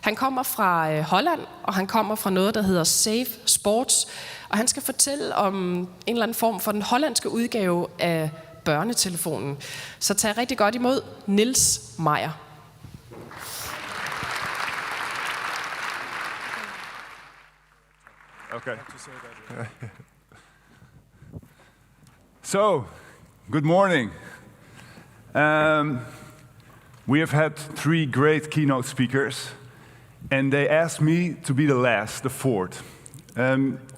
Han kommer fra Holland, og han kommer fra noget, der hedder Safe Sports. Og han skal fortælle om en eller anden form for den hollandske udgave af børnetelefonen. Så tag rigtig godt imod Niels Meijer. Okay. So, good morning. We have had 3 great keynote speakers, and they asked me to be the last, the fourth.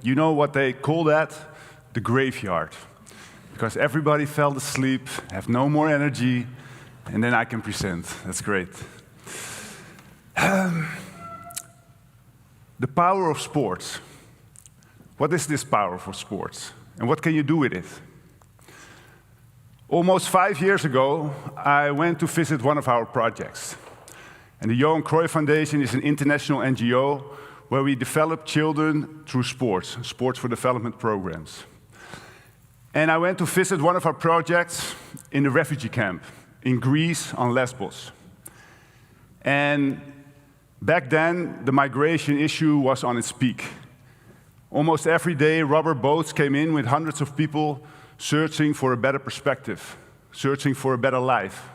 You know what they call that? The graveyard. Because everybody fell asleep, have no more energy, and then I can present. That's great. The power of sports. What is this power for sports? And what can you do with it? Almost 5 years ago, I went to visit one of our projects. And the Johan Cruyff Foundation is an international NGO where we develop children through sports, sports for development programs. And I went to visit one of our projects in a refugee camp in Greece on Lesbos. And back then, the migration issue was on its peak. Almost every day, rubber boats came in with hundreds of people searching for a better perspective, searching for a better life.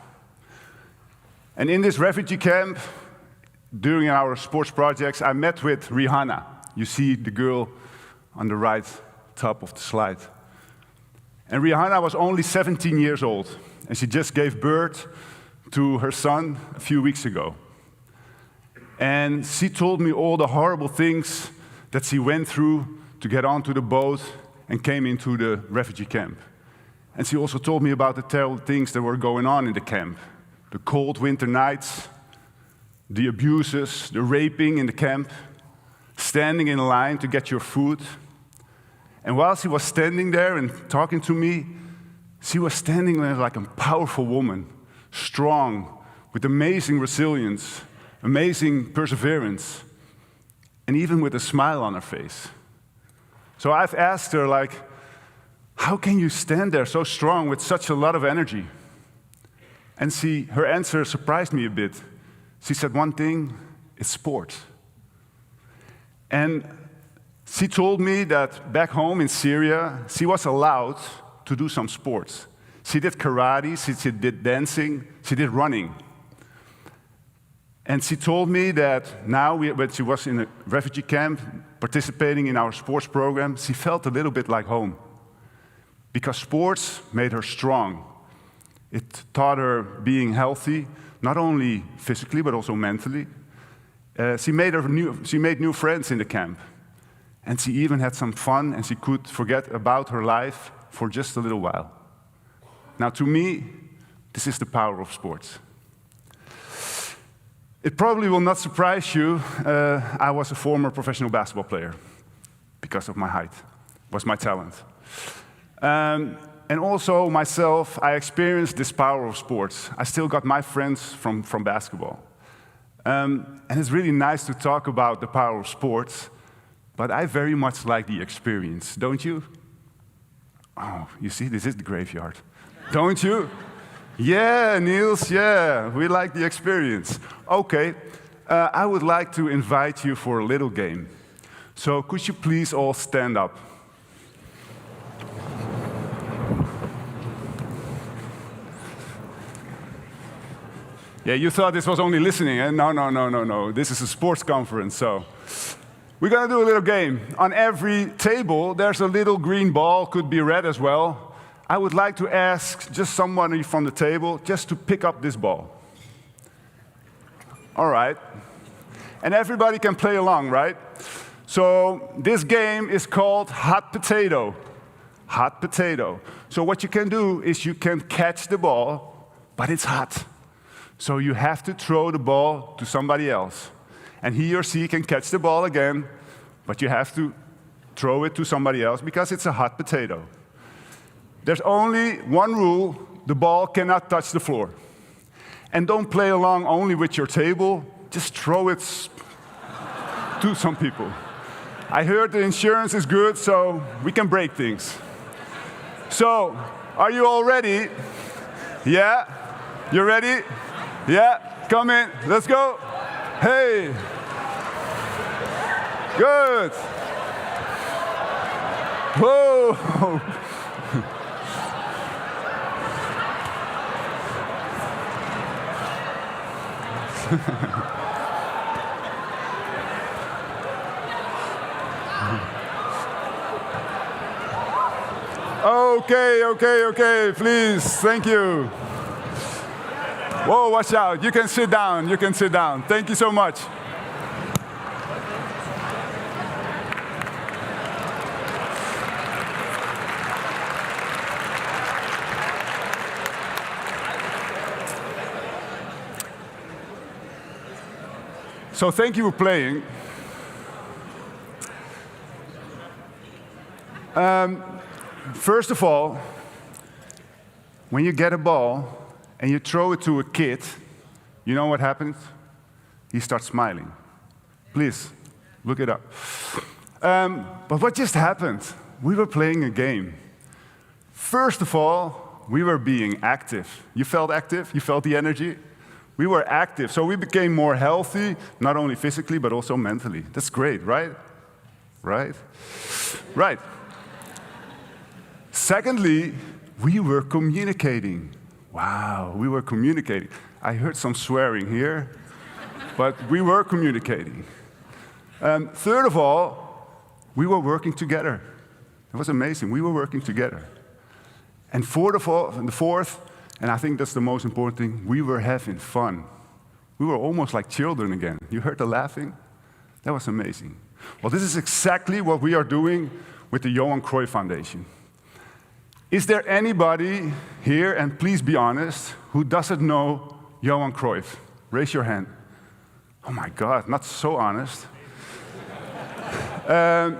And in this refugee camp, during our sports projects, I met with Rihanna. You see the girl on the right top of the slide. And Rihanna was only 17 years old, and she just gave birth to her son a few weeks ago. And she told me all the horrible things that she went through to get onto the boat and came into the refugee camp. And she also told me about the terrible things that were going on in the camp. The cold winter nights, the abuses, the raping in the camp, standing in line to get your food. And while she was standing there and talking to me, she was standing there like a powerful woman, strong, with amazing resilience, amazing perseverance, and even with a smile on her face. So I've asked her, like, how can you stand there so strong with such a lot of energy? And her answer surprised me a bit. She said one thing, it's sport. And she told me that back home in Syria, she was allowed to do some sports. She did karate, she did dancing, she did running. And she told me that now, when she was in a refugee camp, participating in our sports program, she felt a little bit like home. Because sports made her strong. It taught her being healthy, not only physically, but also mentally. She made new friends in the camp. And she even had some fun, and she could forget about her life for just a little while. Now, to me, this is the power of sports. It probably will not surprise you, I was a former professional basketball player because of my height, was my talent. And also myself, I experienced this power of sports. I still got my friends from basketball. And it's really nice to talk about the power of sports, but I very much like the experience, don't you? Oh, you see, this is the graveyard. Don't you? Yeah, Niels, yeah, we like the experience. Okay, I would like to invite you for a little game. So could you please all stand up? Yeah, you thought this was only listening, eh? No. This is a sports conference, so we're gonna do a little game. On every table, there's a little green ball, could be red as well. I would like to ask just somebody from the table just to pick up this ball. All right. And everybody can play along, right? So this game is called hot potato. Hot potato. So what you can do is you can catch the ball, but it's hot. So you have to throw the ball to somebody else. And he or she can catch the ball again, but you have to throw it to somebody else because it's a hot potato. There's only one rule: the ball cannot touch the floor. And don't play along only with your table, just throw it to some people. I heard the insurance is good, so we can break things. So, are you all ready? Yeah? You ready? Yeah? Come in, let's go. Hey, Good. Whoa. Okay, please, thank you. Whoa, watch out, you can sit down, Thank you so much. So thank you for playing. First of all, when you get a ball and you throw it to a kid, you know what happens? He starts smiling. Please, look it up. But what just happened? We were playing a game. First of all, we were being active. You felt active? You felt the energy? We were active, so we became more healthy, not only physically, but also mentally. That's great, right? Right? Right. Secondly, we were communicating. Wow, we were communicating. I heard some swearing here, but we were communicating. Third of all, we were working together. It was amazing. We were working together. And fourth, and I think that's the most important thing, we were having fun. We were almost like children again. You heard the laughing? That was amazing. Well, this is exactly what we are doing with the Johan Cruyff Foundation. Is there anybody here, and please be honest, who doesn't know Johan Cruyff? Raise your hand. Oh my God, not so honest.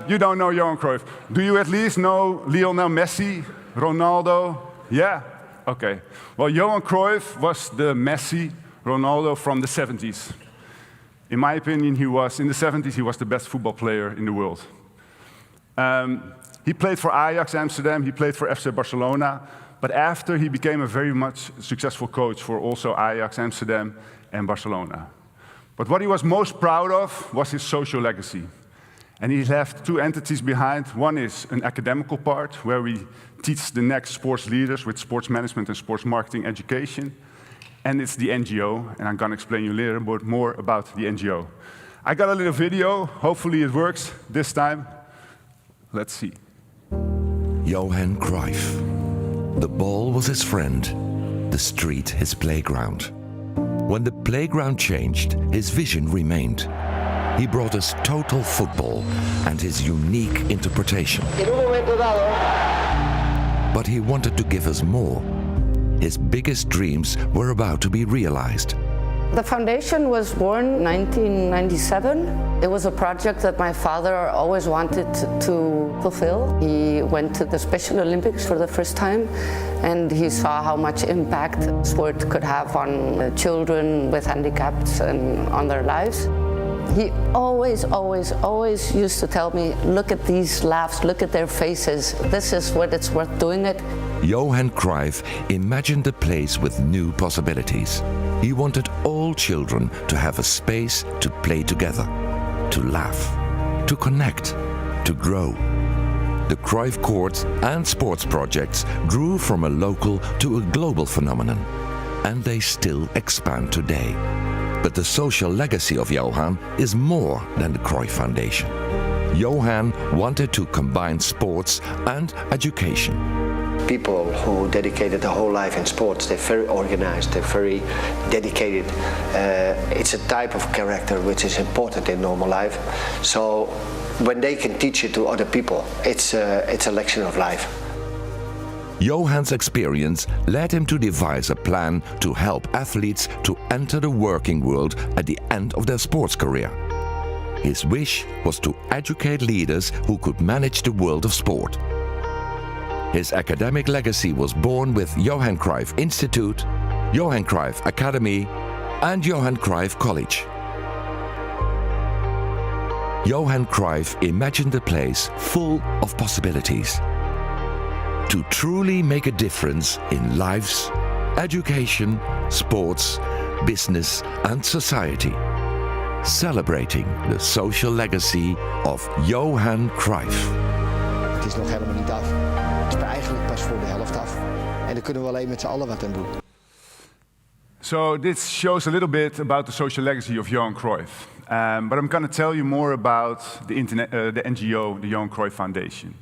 You don't know Johan Cruyff. Do you at least know Lionel Messi, Ronaldo? Yeah? Okay. Well, Johan Cruyff was the Messi, Ronaldo from the 70s. In my opinion, in the 70s, he was the best football player in the world. He played for Ajax Amsterdam, he played for FC Barcelona, but after he became a very much successful coach for also Ajax Amsterdam and Barcelona. But what he was most proud of was his social legacy. And he left two entities behind. One is an academical part, where we teach the next sports leaders with sports management and sports marketing education. And it's the NGO, and I'm gonna explain you a little bit more about the NGO. I got a little video, hopefully it works this time. Let's see. Johan Cruyff. The ball was his friend, the street his playground. When the playground changed, his vision remained. He brought us total football and his unique interpretation. But he wanted to give us more. His biggest dreams were about to be realized. The foundation was born in 1997. It was a project that my father always wanted to fulfill. He went to the Special Olympics for the first time, and he saw how much impact sport could have on children with handicaps and on their lives. He always used to tell me, look at these laughs, look at their faces. This is what it's worth doing it. Johan Cruyff imagined a place with new possibilities. He wanted all children to have a space to play together, to laugh, to connect, to grow. The Cruyff Court and sports projects grew from a local to a global phenomenon, and they still expand today. But the social legacy of Johan is more than the Cruyff Foundation. Johan wanted to combine sports and education. People who dedicated their whole life in sports, they're very organized, they're very dedicated. It's a type of character which is important in normal life. So when they can teach it to other people, it's a lesson of life. Johan's experience led him to devise a plan to help athletes to enter the working world at the end of their sports career. His wish was to educate leaders who could manage the world of sport. His academic legacy was born with Johan Cruyff Institute, Johan Cruyff Academy, and Johan Cruyff College. Johan Cruyff imagined a place full of possibilities. To truly make a difference in lives, education, sports, business and society. celebrating the social legacy of Johan Cruyff. Het is nog helemaal niet af. Het is eigenlijk pas voor de helft af. En daar kunnen we alleen met z'n allen wat aan doen. So this shows a little bit about the social legacy of Johan Cruyff. But I'm going to tell you more about the NGO, the Johan Cruyff Foundation.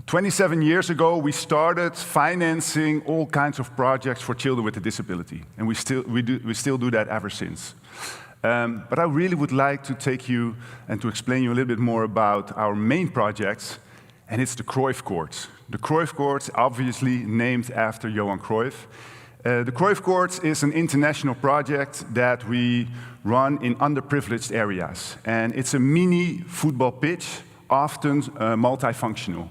27 years ago, we started financing all kinds of projects for children with a disability. And we still do that ever since. But I really would like to take you and to explain you a little bit more about our main projects, and it's the Cruyff Courts. The Cruyff Courts, obviously named after Johan Cruyff. The Cruyff Courts is an international project that we run in underprivileged areas. And it's a mini football pitch, often multifunctional.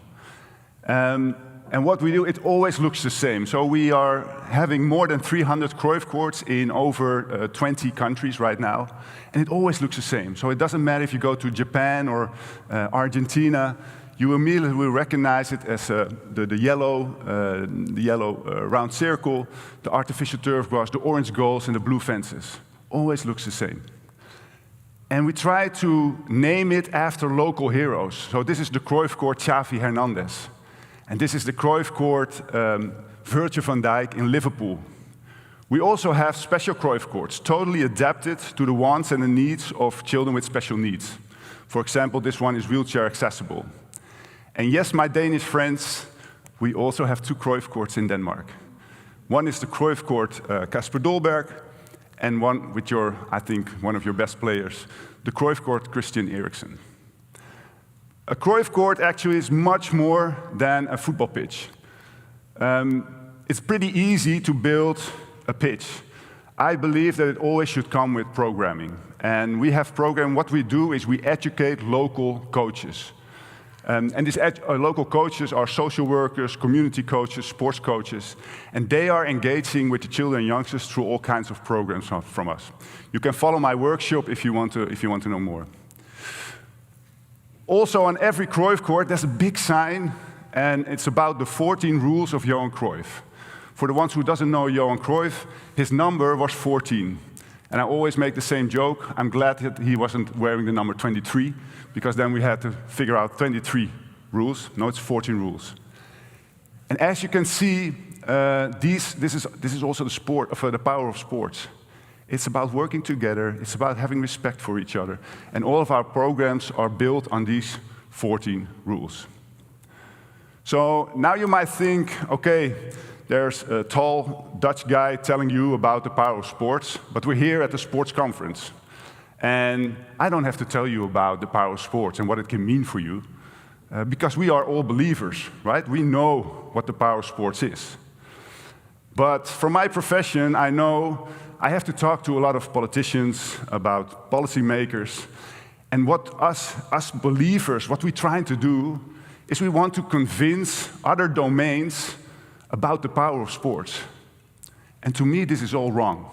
And what we do, it always looks the same. So we are having more than 300 Cruyff Courts in over 20 countries right now. And it always looks the same. So it doesn't matter if you go to Japan or Argentina, you immediately will recognize it as the yellow round circle, the artificial turf grass, the orange goals, and the blue fences. Always looks the same. And we try to name it after local heroes. So this is the Cruyff Court Xavi Hernandez. And this is the Cruyff Court Virgil van Dijk in Liverpool. We also have special Cruyff Courts, totally adapted to the wants and the needs of children with special needs. For example, this one is wheelchair accessible. And yes, my Danish friends, we also have two Cruyff Courts in Denmark. One is the Cruyff Court Kasper Dolberg, and one with I think, one of your best players, the Cruyff Court Christian Eriksen. A Cruyff Court actually is much more than a football pitch. It's pretty easy to build a pitch. I believe that it always should come with programming. And we have programming. What we do is we educate local coaches. And these local coaches are social workers, community coaches, sports coaches, and they are engaging with the children and youngsters through all kinds of programs from us. You can follow my workshop if you want to know more. Also, on every Cruyff Court, there's a big sign, and it's about the 14 rules of Johan Cruyff. For the ones who doesn't know Johan Cruyff, his number was 14. And I always make the same joke. I'm glad that he wasn't wearing the number 23, because then we had to figure out 23 rules. No, it's 14 rules. And as you can see, this is also the power of sports. It's about working together. It's about having respect for each other. And all of our programs are built on these 14 rules. So now you might think, okay, there's a tall Dutch guy telling you about the power of sports, but we're here at a sports conference. And I don't have to tell you about the power of sports and what it can mean for you, because we are all believers, right? We know what the power of sports is. But from my profession, I know I have to talk to a lot of politicians, about policymakers, and what us believers, what we're trying to do is we want to convince other domains about the power of sports. And to me, this is all wrong.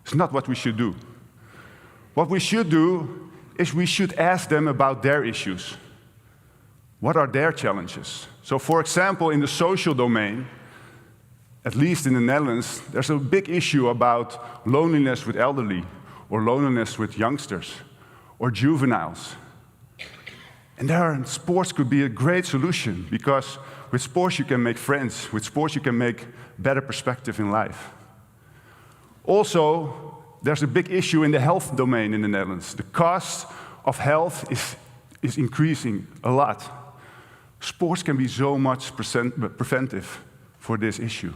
It's not what we should do. What we should do is we should ask them about their issues. What are their challenges? So, for example, in the social domain, at least in the Netherlands, there's a big issue about loneliness with elderly, or loneliness with youngsters, or juveniles. And sports could be a great solution, because with sports you can make friends. With sports you can make better perspective in life. Also, there's a big issue in the health domain in the Netherlands. The cost of health is increasing a lot. Sports can be so much preventive for this issue.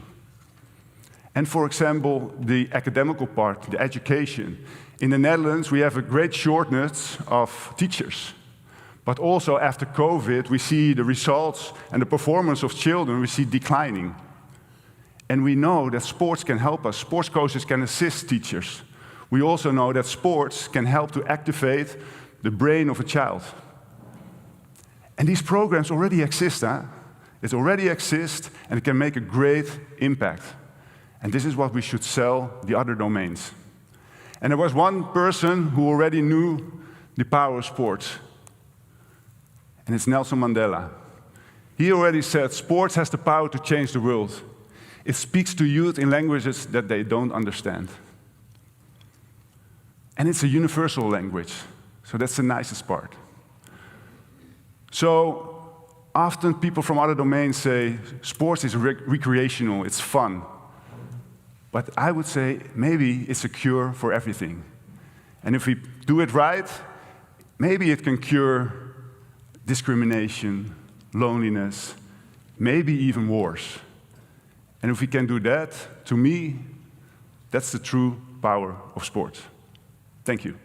And for example, the academical part, the education. In the Netherlands, we have a great shortage of teachers. But also after COVID, we see the results and the performance of children, we see declining. And we know that sports can help us. Sports coaches can assist teachers. We also know that sports can help to activate the brain of a child. And these programs already exist, huh? It already exists, and it can make a great impact. And this is what we should sell the other domains. And there was one person who already knew the power of sports, and it's Nelson Mandela. He already said, sports has the power to change the world. It speaks to youth in languages that they don't understand. And it's a universal language, so that's the nicest part. So often people from other domains say sports is recreational, it's fun. But I would say maybe it's a cure for everything. And if we do it right, maybe it can cure discrimination, loneliness, maybe even wars. And if we can do that, to me, that's the true power of sports. Thank you.